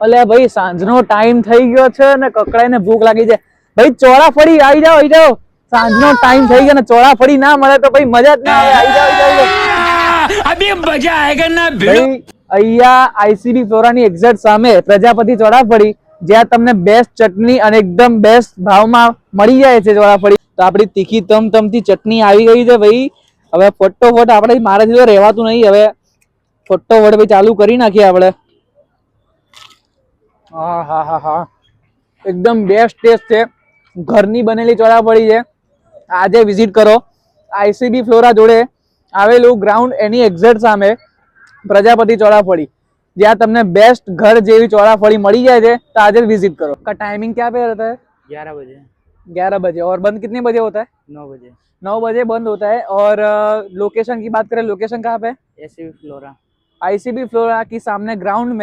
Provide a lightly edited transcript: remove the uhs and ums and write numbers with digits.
અલે ભાઈ સાંજનો ટાઈમ થઈ ગયો છે ને કકડાઈને ભૂખ લાગી છે. ભાઈ ચોળાફળી આવી જાઓ. સાંજનો ટાઈમ થઈ ગયો ને ચોળાફળી ના મળે તો ભાઈ મજા જ ના આવે. આવી જાઓ. अभी मजा आएगा ना ભાઈ અહીંયા આઈસીબી ફ્લોરાની એક્ઝેક્ટ સામે પ્રજાપતિ ચોળાફળી, જ્યાં તમને બેસ્ટ ચટણી અને એકદમ બેસ્ટ ભાવમાં મળી જાય છે ચોળાફળી. તો આપણી તીખી તમતમતી ચટણી આવી ગઈ છે ભાઈ. હવે ફટોફટ આપણે મારાથી તો રહેવાતું નહીં. હવે ફટોફટ ભાઈ ચાલુ કરી નાખીએ આપણે. હા, એકદમ બેસ્ટ ટેસ્ટ છે. ઘરની બનેલી ચોળાફળી છે. આજે વિઝિટ કરો આઈસીબી ફ્લોરા જોડે આવેલું ગ્રાઉન્ડ, એની એક્ઝેક્ટ સામે प्रजापति चौड़ाफड़ी, जहाँ तमने बेस्ट घर जेवी चौड़ाफड़ी मળી जाए थे. तो आज विजिट करो. का टाइमिंग क्या पे रहता है? 11 बजे. 11 बजे. और बंद कितने बजे होता है? 9 बजे. 9 बजे बंद होता है. और लोकेशन की बात करें, लोकेशन कहाँ पे? ICB flora. आईसीबी फ्लोरा की सामने ग्राउंड में